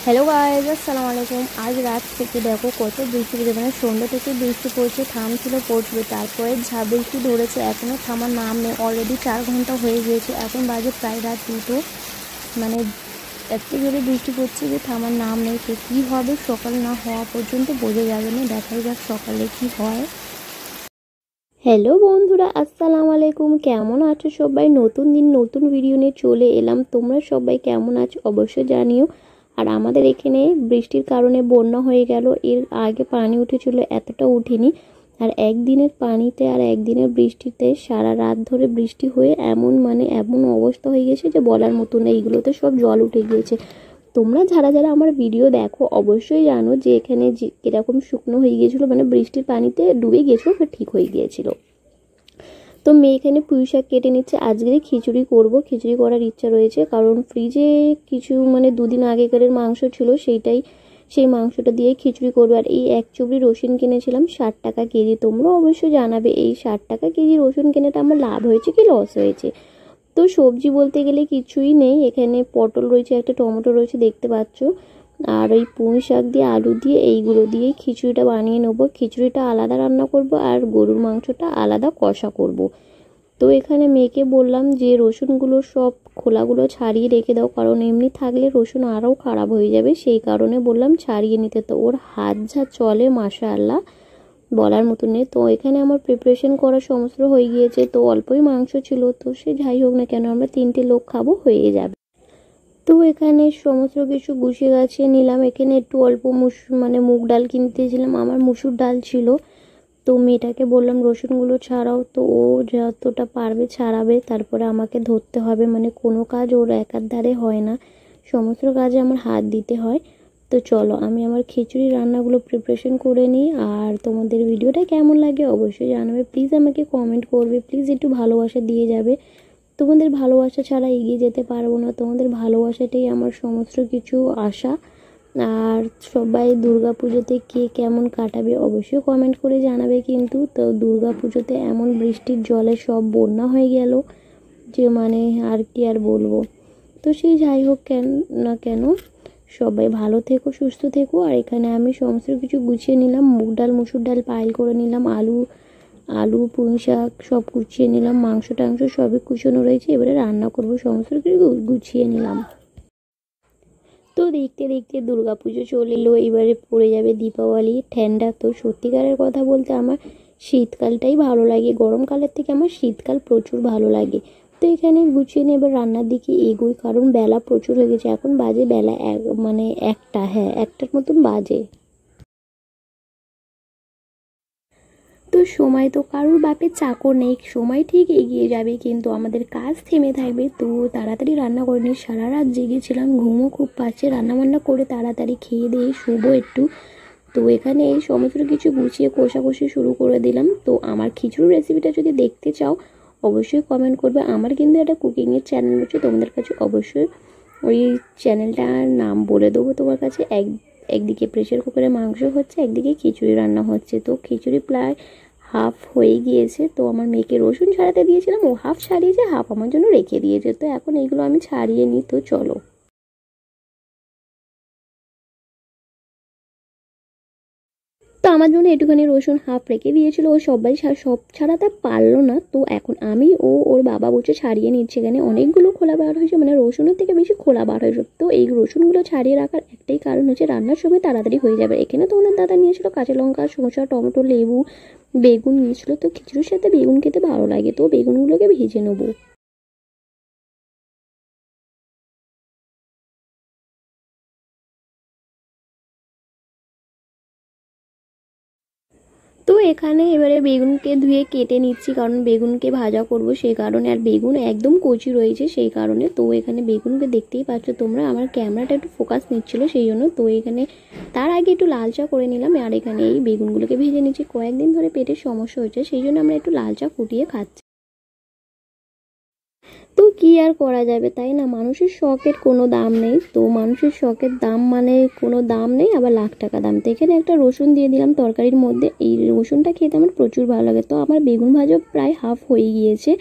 Hello guys, আসসালামু আলাইকুম। আজ রাত থেকে দেখো কত বৃষ্টি পড়ছে, মানে সন্ধ্যা থেকে বৃষ্টি পড়ছে, থামছিল পড়ছিল, তারপরে বৃষ্টি ধরেছে, এখনও থামার নাম নেই। অলরেডি 4 ঘন্টা হয়ে গিয়েছে, এখন বাজে প্রায় রাত 2টো। মানে এত জোরে বৃষ্টি পড়ছে যে থামার নাম নেই। তো কী হবে সকাল না হওয়া পর্যন্ত বোঝা যাবে না, দেখাই যাক সকালে কি হয়। হ্যালো বন্ধুরা, আসসালামু আলাইকুম। কেমন আছো সবাই? নতুন দিন নতুন ভিডিও নিয়ে চলে এলাম। তোমরা সবাই কেমন আছো অবশ্যই জানিও। আর আমাদের এখানে বৃষ্টির কারণে বন্যা হয়ে গেল। এর আগে পানি উঠেছিল, এতটা উঠেনি। আর একদিনের পানিতে আর একদিনের বৃষ্টিতে সারা রাত ধরে বৃষ্টি হয়ে এমন অবস্থা হয়ে গেছে যে বলার মতো না। এইগুলোতে সব জল উঠে গিয়েছে। তোমরা যারা যারা আমার ভিডিও দেখো অবশ্যই জানো যে এখানে কিরকম শুকনো হয়ে গিয়েছিলো, মানে বৃষ্টির পানিতে ডুবে গিয়েছিলো, ঠিক হয়ে গিয়েছিল। তো মেয়ে এখানে পুঁই শাক কেটে নিচ্ছে। আজকে খিচুড়ি করব, খিচুড়ি করার ইচ্ছা রয়েছে, কারণ ফ্রিজে কিছু 2 দিন আগেকারের মাংস ছিল, সেই মাংসটা দিয়ে খিচুড়ি করবো। আর এই 1 চুবড়ি রসুন কিনেছিলাম 60 টাকা কেজি। তোমরা অবশ্যই জানাবে এই 60 টাকা কেজি রসুন কেনাটা আমার লাভ হয়েছে কি লস হয়েছে। তো সবজি বলতে গেলে কিছুই নেই, এখানে পটল রয়েছে, একটা টমেটো রয়েছে দেখতে পাচ্ছ, আর ওই পুঁই শাক দিয়ে আলু দিয়ে এইগুলো দিয়েই খিচুড়িটা বানিয়ে নেবো। খিচুড়িটা আলাদা রান্না করব আর গরুর মাংসটা আলাদা কষা করব। তো এখানে মেয়েকে বললাম যে রসুনগুলো সব খোলাগুলো ছাড়িয়ে রেখে দাও, কারণ এমনি থাকলে রসুন আরও খারাপ হয়ে যাবে, সেই কারণে বললাম ছাড়িয়ে নিতে। তো ওর হাত যা চলে মাশাআল্লাহ, বলার মতো নেই। তো এখানে আমার প্রিপারেশন করা সমস্ত হয়ে গিয়েছে। তো অল্পই মাংস ছিল, তো সে যাই হোক না কেন আমরা 3টে লোক খাবো, হয়ে যাবে। তো এখানে সমস্ত কিছু গুছিয়ে গাছিয়ে নিলাম। এখানে একটু অল্প মুগ ডাল কিনতেছিলাম, আমার মুসুর ডাল ছিল। তো মেয়েটাকে বললাম রসুনগুলো ছাড়াও, তো ও যতটা পারবে ছাড়াবে, তারপরে আমাকে ধরতে হবে। মানে কোনো কাজ ওর একার দ্বারে হয় না, সমস্ত কাজে আমার হাত দিতে হয়। তো চলো আমি আমার খিচুড়ি রান্নাগুলো প্রিপারেশন করে নিই। আর তোমাদের ভিডিওটা কেমন লাগে অবশ্যই জানাবে, প্লিজ আমাকে কমেন্ট করবে, প্লিজ একটু ভালোবাসা দিয়ে যাবে। তোমাদের ভালোবাসা ছাড়া এগিয়ে যেতে পারবো না, তোমাদের ভালোবাসাটাই আমার সমস্ত কিছু আশা। আর সবাই দুর্গাপুজোতে কে কেমন কাটাবে অবশ্যই কমেন্ট করে জানাবে কিন্তু। তো দুর্গাপুজোতে এমন বৃষ্টির জলে সব বন্যা হয়ে গেল যে আর কি আর বলবো। তো সেই যাই হোক না কেন, সবাই ভালো থেকো, সুস্থ থেকো। আর এখানে আমি সমস্ত কিছু গুছিয়ে নিলাম, মুগ ডাল মুসুর ডাল পাইল করে নিলাম, আলু পুঁই শাক সব গুছিয়ে নিলাম, মাংস টাংস সবই কুচানো রয়েছে। এবারে রান্না করব, সমস্ত কিছু গুছিয়ে নিলাম। তো দেখতে দেখতে দুর্গাপুজো চলে এলো, এবারে পড়ে যাবে দীপাবলি ঠান্ডা। তো সত্যিকারের কথা বলতে আমার শীতকালটাই ভালো লাগে, গরমকালের থেকে আমার শীতকাল প্রচুর ভালো লাগে। তো এখানে গুছিয়ে নিয়ে এবার রান্নার দিকে এগোই, কারণ বেলা প্রচুর হয়ে গেছে। এখন বাজে বেলা 1টা, হ্যাঁ 1টার মতন বাজে। তো সময় তো কারোর বাপের চাকর নেই, সময় ঠিক এগিয়ে যাবে কিন্তু আমাদের কাজ থেমে থাকবে। তো তাড়াতাড়ি রান্না করে নিই, সারা রাত জেগেছিলাম, ঘুমও খুব পাচ্ছে, রান্নাবান্না করে তাড়াতাড়ি খেয়ে দিয়ে শুবো একটু। তো এখানে এই সমস্ত কিছু গুছিয়ে কষাকষি শুরু করে দিলাম। তো আমার খিচুড়ির রেসিপিটা যদি দেখতে চাও অবশ্যই কমেন্ট করবে। আমার কিন্তু একটা কুকিংয়ের চ্যানেল রয়েছে, তোমাদের কাছে অবশ্যই ওই চ্যানেলটার নাম বলে দেবো তোমার কাছে। একদিকে প্রেসার কুকারে মাংস হচ্ছে, একদিকে খিচুড়ি রান্না হচ্ছে। তো খিচুড়ি প্রায় হাফ হয়ে গিয়েছে। তো আমার মেয়েকে রসুন ছাড়াতে দিয়েছিলাম, ও হাফ ছাড়িয়েছে, হাফ আমার জন্য রেখে দিয়েছে। তো এখন এইগুলো আমি ছাড়িয়ে নিই। তো চলো, তো আমার জন্য একটুখানি রসুন হাফ রেখে দিয়েছিল, ও সব ছাড়াতে পারলো না। তো এখন আমি ওর বাবা বসে ছাড়িয়ে নিচ্ছে। এখানে অনেকগুলো খোলা বার হয়েছে, মানে রসুনের থেকে বেশি খোলা বার হয়েছে। তো এই রসুনগুলো ছাড়িয়ে রাখার একটাই কারণ হচ্ছে রান্নার সময় তাড়াতাড়ি হয়ে যাবে। এখানে তো ওনার দাদা নিয়েছিল কাঁচা লঙ্কা, শসা, টমেটো, লেবু, বেগুন নিয়েছিল। তো খিচুড়ির সাথে বেগুন খেতে ভালো লাগে, তো বেগুনগুলোকে ভেজে নেবো। তো এখানে এবারে বেগুনকে ধুয়ে কেটে নিচ্ছি, কারণ বেগুনকে ভাজা করব সেই কারণে। আর বেগুন একদম কচি রয়েছে সেই কারণে। তো এখানে বেগুনকে দেখতেই পাচ্ছ তোমরা, আমার ক্যামেরাটা একটু ফোকাস নিচ্ছিল সেই জন্য। তো এখানে তার আগে একটু লাল চা করে নিলাম। আর এখানে এই বেগুনগুলোকে ভেজে নিচ্ছি, কয়েকদিন ধরে পেটের সমস্যা হয়েছে সেই জন্য আমরা একটু লাল চা ফুটিয়ে খাচ্ছি। তো কি আর করা যাবে, তাই না? মানুষের শখের কোনো দাম নেই। তো মানুষের শখের দাম কোনো দাম নেই, আবার লাখ টাকা দাম। তো এখানে একটা রসুন দিয়ে দিলাম তরকারির মধ্যে, এই রসুনটা খেতে আমার প্রচুর ভালো লাগে। তো আমার বেগুন ভাজা প্রায় হাফ হয়ে গিয়েছে,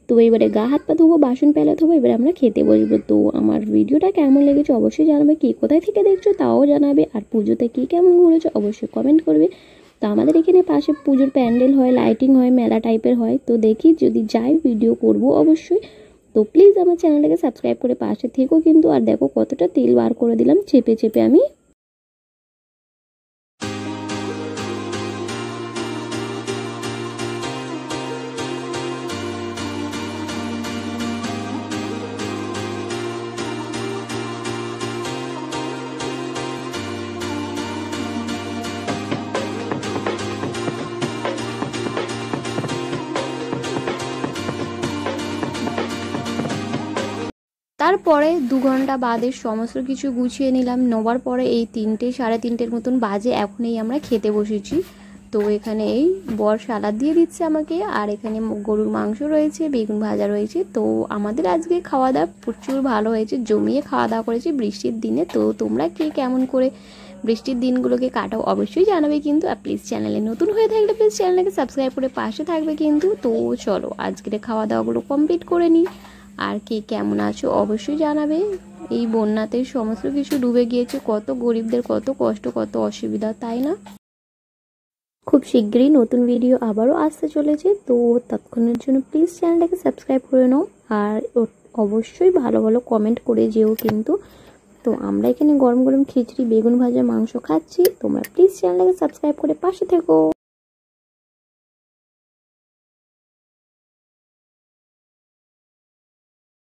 তো এবারে গা হাত পা ধোবো, বাসন পেলা ধোবো, এবারে আমরা খেতে বসবো। তো আমার ভিডিওটা কেমন লেগেছে অবশ্যই জানাবে, কে কোথায় থেকে দেখছো তাও জানাবে, আর পুজোতে কি কেমন ঘুরেছো অবশ্যই কমেন্ট করবে। তো আমাদের এখানে পাশে পুজোর প্যান্ডেল হয়, লাইটিং হয়, মেলা টাইপের হয়, তো দেখি যদি যাই ভিডিও করব অবশ্যই। তো প্লিজ আমার চ্যানেলটাকে সাবস্ক্রাইব করে পাশে থেকো কিন্তু। আর দেখো কতটা তেল বার করে দিলাম চেপে চেপে আমি। তারপরে 2 ঘন্টা বাদে সমস্ত কিছু গুছিয়ে নিলাম, নেওয়ার পরে এই 3টে 3:30 মতন বাজে, এখনই আমরা খেতে বসেছি। তো এখানে এই বর সালাদ দিয়ে দিচ্ছে আমাকে, আর এখানে গরুর মাংস রয়েছে, বেগুন ভাজা রয়েছে। তো আমাদের আজকে খাওয়া দাওয়া প্রচুর ভালো হয়েছে, জমিয়ে খাওয়া দাওয়া করেছি বৃষ্টির দিনে। তো তোমরা কে কেমন করে বৃষ্টির দিনগুলোকে কাটাও অবশ্যই জানাবে কিন্তু। আর প্লিজ চ্যানেলে নতুন হয়ে থাকলে প্লিজ চ্যানেলটাকে সাবস্ক্রাইব করে পাশে থাকবে কিন্তু। তো চলো আজকের খাওয়া দাওয়াগুলো কমপ্লিট করে নিই। আর কে কেমন আছো অবশ্যই জানাবে। এই বন্যাতে সমস্ত কিছু ডুবে গিয়েছে, কত গরিবদের কত কষ্ট, কত অসুবিধা, তাই না? খুব শীঘ্রই নতুন ভিডিও আবারও আসতে চলেছে, তো ততক্ষণের জন্য প্লিজ চ্যানেলটাকে সাবস্ক্রাইব করে নাও। আর অবশ্যই ভালো ভালো কমেন্ট করে যেও কিন্তু। তো আমরা এখানে গরম গরম খিচড়ি, বেগুন ভাজা, মাংস খাচ্ছি। তোমরা প্লিজ চ্যানেলটাকে সাবস্ক্রাইব করে পাশে থেকো।